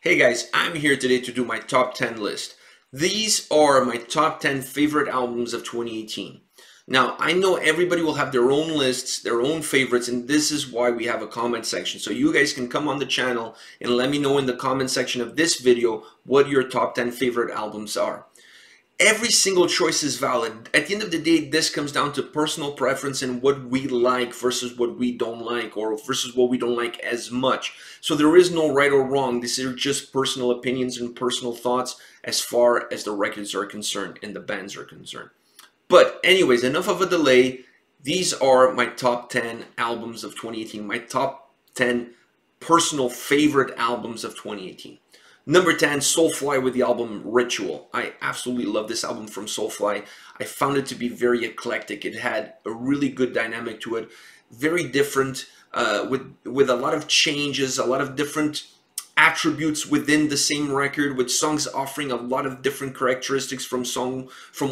Hey guys, I'm here today to do my top 10 list. These are my top 10 favorite albums of 2018. Now, I know everybody will have their own lists, their own favorites, and this is why we have a comment section. So you guys can come on the channel and let me know in the comment section of this video what your top 10 favorite albums are. Every single choice is valid. At the end of the day, this comes down to personal preference and what we like versus what we don't like, or versus what we don't like as much. So there is no right or wrong. These are just personal opinions and personal thoughts as far as the records are concerned and the bands are concerned. But anyways, enough of a delay. These are my top 10 albums of 2018, my top 10 personal favorite albums of 2018. Number 10, Soulfly with the album Ritual. I absolutely love this album from Soulfly. I found it to be very eclectic. It had a really good dynamic to it. Very different, with a lot of changes, a lot of different attributes within the same record, with songs offering a lot of different characteristics from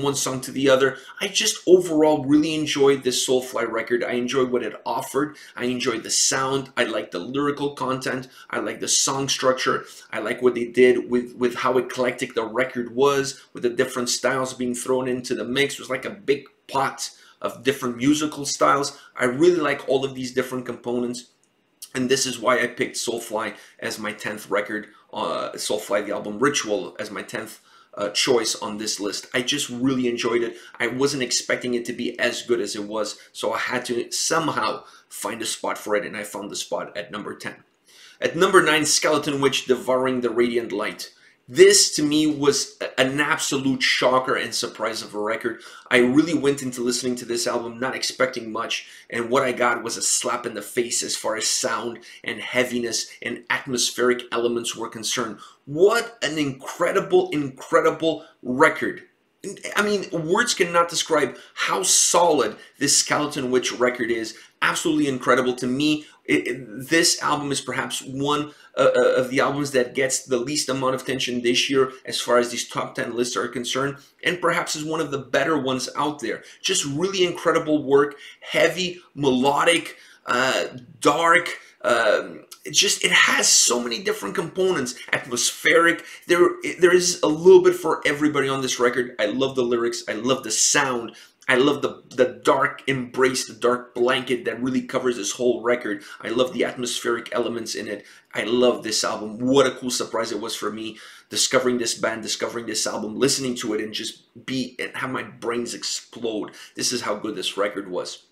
one song to the other. I just overall really enjoyed this Soulfly record. I enjoyed what it offered. I enjoyed the sound. I like the lyrical content. I like the song structure. I like what they did with how eclectic the record was, with the different styles being thrown into the mix. It was like a big pot of different musical styles. I really like all of these different components. And this is why I picked Soulfly as my 10th record, Soulfly the album Ritual as my 10th choice on this list. I just really enjoyed it. I wasn't expecting it to be as good as it was, so I had to somehow find a spot for it, and I found the spot at number 10. At number 9, Skeleton Witch, Devouring the Radiant Light. This, to me, was an absolute shocker and surprise of a record. I really went into listening to this album not expecting much, and what I got was a slap in the face as far as sound and heaviness and atmospheric elements were concerned. What an incredible, incredible record. I mean, words cannot describe how solid this Skeleton Witch record is. Absolutely incredible. To me, this album is perhaps one of the albums that gets the least amount of attention this year as far as these top 10 lists are concerned, and perhaps is one of the better ones out there. Just really incredible work, heavy, melodic, dark, it has so many different components, atmospheric. There is a little bit for everybody on this record. I love the lyrics, I love the sound, I love the dark embrace, the dark blanket that really covers this whole record. I love the atmospheric elements in it. I love this album. What a cool surprise it was for me, discovering this band, discovering this album, listening to it, and just have my brains explode. This is how good this record was.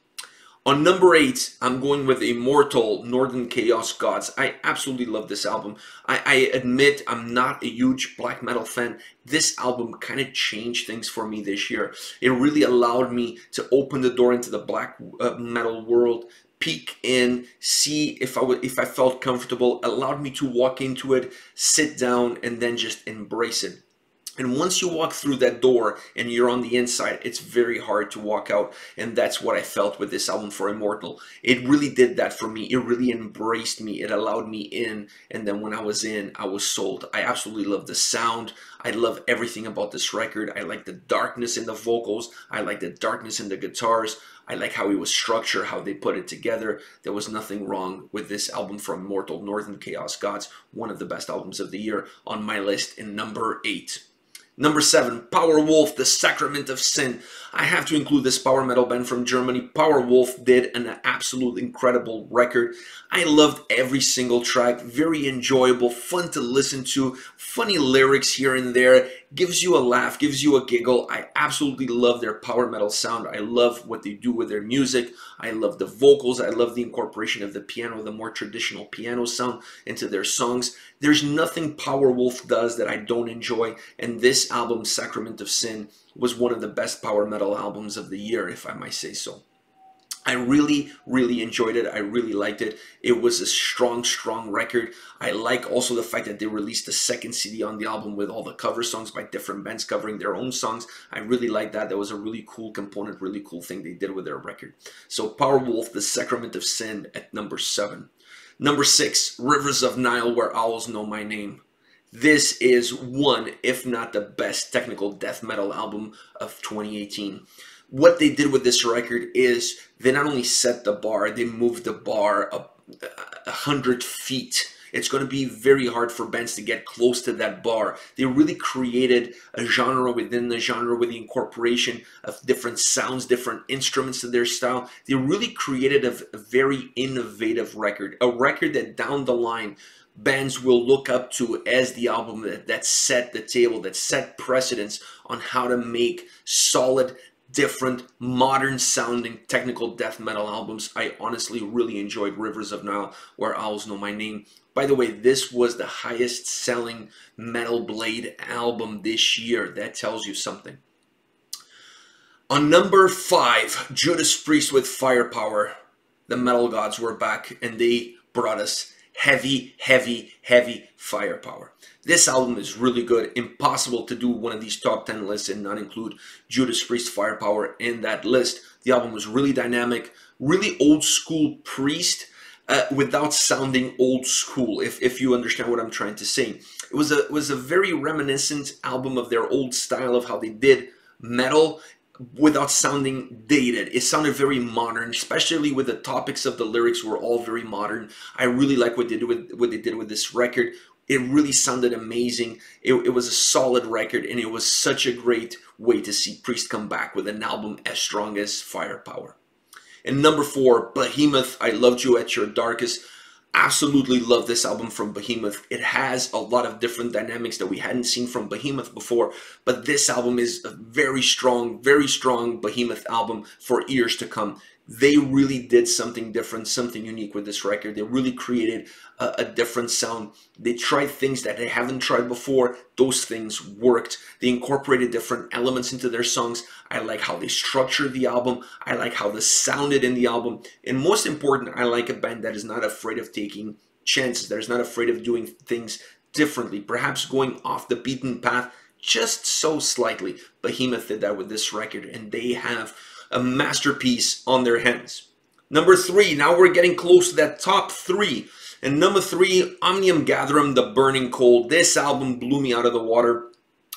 On number 8, I'm going with Immortal, Northern Chaos Gods. I absolutely love this album. I admit I'm not a huge black metal fan. This album kind of changed things for me this year. It really allowed me to open the door into the black metal world, peek in, see if I felt comfortable, allowed me to walk into it, sit down, and then just embrace it. And once you walk through that door and you're on the inside, it's very hard to walk out. And that's what I felt with this album for Immortal. It really did that for me. It really embraced me. It allowed me in. And then when I was in, I was sold. I absolutely love the sound. I love everything about this record. I like the darkness in the vocals. I like the darkness in the guitars. I like how it was structured, how they put it together. There was nothing wrong with this album from Immortal, Northern Chaos Gods. One of the best albums of the year on my list in number 8. Number 7, Powerwolf, The Sacrament of Sin. I have to include this power metal band from Germany. Powerwolf did an absolute incredible record. I loved every single track. Very enjoyable, fun to listen to. Funny lyrics here and there. Gives you a laugh, gives you a giggle. I absolutely love their power metal sound. I love what they do with their music. I love the vocals. I love the incorporation of the piano, the more traditional piano sound into their songs. There's nothing Powerwolf does that I don't enjoy, and this album, Sacrament of Sin, was one of the best power metal albums of the year, if I might say so. I really, really enjoyed it. I really liked it. It was a strong, strong record. I like also the fact that they released a second CD on the album with all the cover songs by different bands covering their own songs. I really like that. That was a really cool component, really cool thing they did with their record. So Powerwolf, The Sacrament of Sin at number 7. Number 6, Rivers of Nile, Where Owls Know My Name. This is one, if not the best technical death metal album of 2018. What they did with this record is they not only set the bar, they moved the bar up 100 feet It's going to be very hard for bands to get close to that bar. They really created a genre within the genre with the incorporation of different sounds, different instruments to their style. They really created a very innovative record, a record that down the line bands will look up to as the album that set the table, that set precedence on how to make solid, different, modern sounding technical death metal albums. I honestly really enjoyed Rivers of Nile, Where Owls Know My Name. By the way, this was the highest selling Metal Blade album this year. That tells you something. On number 5, Judas Priest with Firepower. The metal gods were back and they brought us heavy, heavy, heavy firepower. This album is really good. Impossible to do one of these top 10 lists and not include Judas Priest Firepower in that list. The album was really dynamic, really old school Priest, without sounding old school, if you understand what I'm trying to say. It was a very reminiscent album of their old style of how they did metal, without sounding dated. It sounded very modern, especially with the topics of the lyrics were all very modern. I really like what they did with this record. It really sounded amazing. It was a solid record, and it was such a great way to see Priest come back with an album as strong as Firepower. And number 4, Behemoth, I Loved You at Your Darkest. Absolutely love this album from Behemoth. It has a lot of different dynamics that we hadn't seen from Behemoth before, but this album is a very strong Behemoth album for years to come. They really did something different, something unique with this record. They really created a different sound. They tried things that they haven't tried before. Those things worked. They incorporated different elements into their songs. I like how they structured the album. I like how this sounded in the album. And most important, I like a band that is not afraid of taking chances, that is not afraid of doing things differently, perhaps going off the beaten path just so slightly. Behemoth did that with this record, and they have a masterpiece on their hands. Number 3, now we're getting close to that top 3. And number 3, Omnium Gatherum, The Burning Cold. This album blew me out of the water.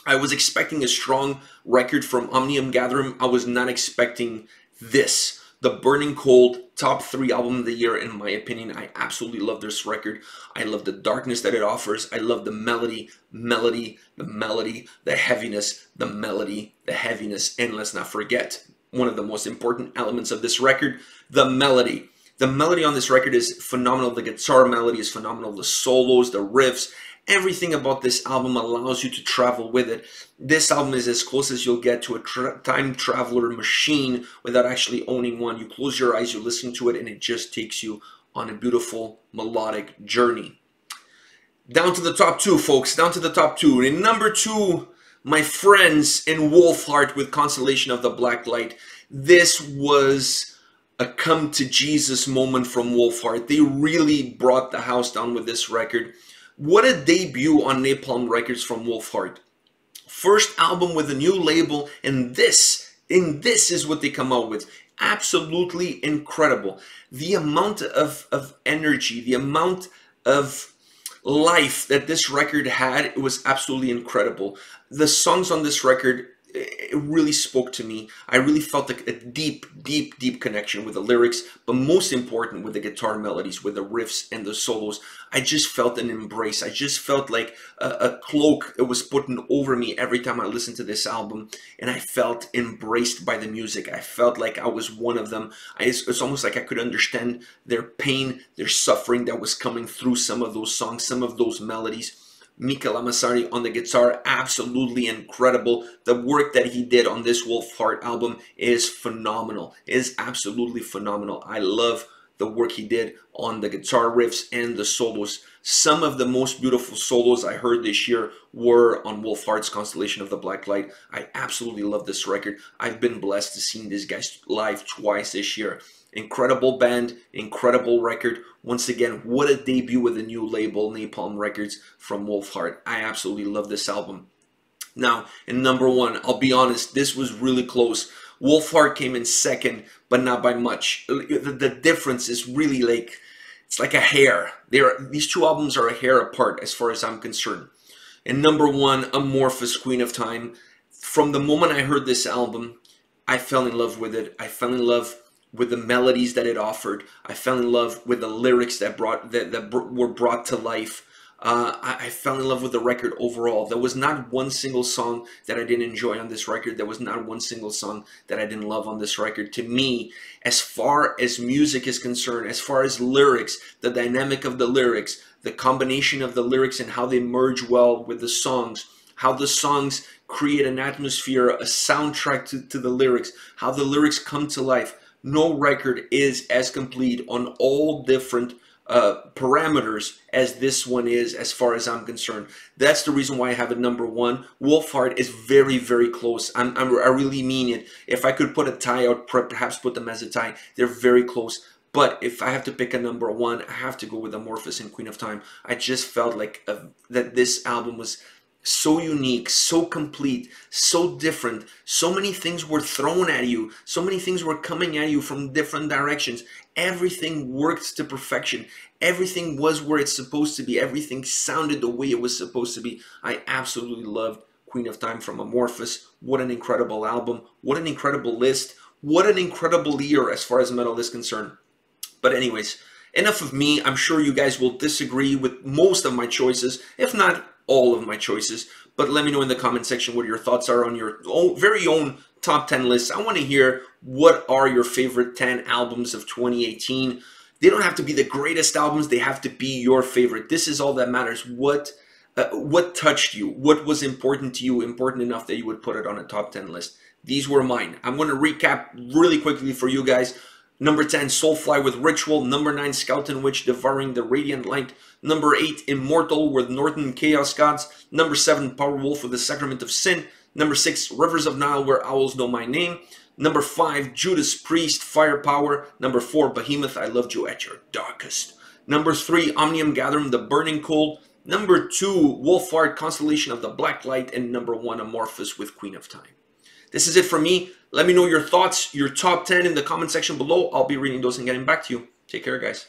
I was expecting a strong record from Omnium Gatherum. I was not expecting this. The Burning Cold, top 3 album of the year in my opinion. I absolutely love this record. I love the darkness that it offers. I love the melody, the heaviness, the melody, the heaviness. And let's not forget, one of the most important elements of this record, the melody. The melody on this record is phenomenal. The guitar melody is phenomenal. The solos, the riffs, everything about this album allows you to travel with it. This album is as close as you'll get to a time traveler machine without actually owning one. You close your eyes, you listen to it, and it just takes you on a beautiful melodic journey. Down to the top 2, folks. Down to the top 2. In number 2, my friends in Wolfheart with Constellation of the Black Light. This was a come to Jesus moment from Wolfheart. They really brought the house down with this record. What a debut on Napalm Records from Wolfheart. First album with a new label, and this is what they come out with. Absolutely incredible. The amount of energy, the amount of life that this record had, it was absolutely incredible. The songs on this record, it really spoke to me. I really felt like a deep connection with the lyrics, but most important with the guitar melodies, with the riffs and the solos. I just felt an embrace. I just felt like a cloak that was put over me every time I listened to this album, and I felt embraced by the music. I felt like I was one of them. It's almost like I could understand their pain, their suffering that was coming through some of those songs, some of those melodies. Mika Lamassari on the guitar, absolutely incredible. The work that he did on this Wolfheart album is phenomenal. It is absolutely phenomenal. I love the work he did on the guitar riffs and the solos. Some of the most beautiful solos I heard this year were on Wolfheart's Constellation of the Black Light. I absolutely love this record. I've been blessed to see these guys live twice this year. Incredible band, incredible record. Once again, what a debut with a new label, Napalm Records from Wolfheart. I absolutely love this album. Now, in number 1, I'll be honest, this was really close. Wolfheart came in second, but not by much. The difference is really like, it's like a hair. These two albums are a hair apart as far as I'm concerned. And number 1, Amorphous, Queen of Time. From the moment I heard this album, I fell in love with it. I fell in love with the melodies that it offered. I fell in love with the lyrics that were brought to life. I fell in love with the record overall. There was not one single song that I didn't enjoy on this record. There was not one single song that I didn't love on this record. To me, as far as music is concerned, as far as lyrics, the dynamic of the lyrics, the combination of the lyrics and how they merge well with the songs, how the songs create an atmosphere, a soundtrack to the lyrics, how the lyrics come to life. No record is as complete on all different parameters as this one is, as far as I'm concerned. That's the reason why I have it number one. Wolfheart is very, very close. I really mean it. If I could put a tie, I would perhaps put them as a tie. They're very close. But if I have to pick a number one, I have to go with Amorphous and Queen of Time. I just felt like that this album was so unique, so complete, so different. So many things were thrown at you. So many things were coming at you from different directions. Everything worked to perfection. Everything was where it's supposed to be. Everything sounded the way it was supposed to be. I absolutely loved Queen of Time from Amorphous. What an incredible album. What an incredible list. What an incredible year as far as metal is concerned. But anyways, enough of me. I'm sure you guys will disagree with most of my choices, if not all of my choices. But let me know in the comment section what your thoughts are on your very own top 10 lists. I want to hear what are your favorite 10 albums of 2018. They don't have to be the greatest albums. They have to be your favorite. This is all that matters. What touched you? What was important to you? Important enough that you would put it on a top 10 list? These were mine. I'm going to recap really quickly for you guys. Number 10, Soulfly with Ritual. Number 9, Skeleton Witch Devouring the Radiant Light. Number 8, Immortal with Northern Chaos Gods. Number 7, Powerwolf with the Sacrament of Sin. Number 6, Rivers of Nile Where Owls Know My Name. Number 5, Judas Priest, Firepower. Number 4, Behemoth, I Loved You at Your Darkest. Number 3, Omnium Gatherum, The Burning Cold. Number 2, Wolfheart, Constellation of the Black Light. And number 1, Amorphous with Queen of Time. This is it from me. Let me know your thoughts, your top 10 in the comment section below. I'll be reading those and getting back to you. Take care, guys.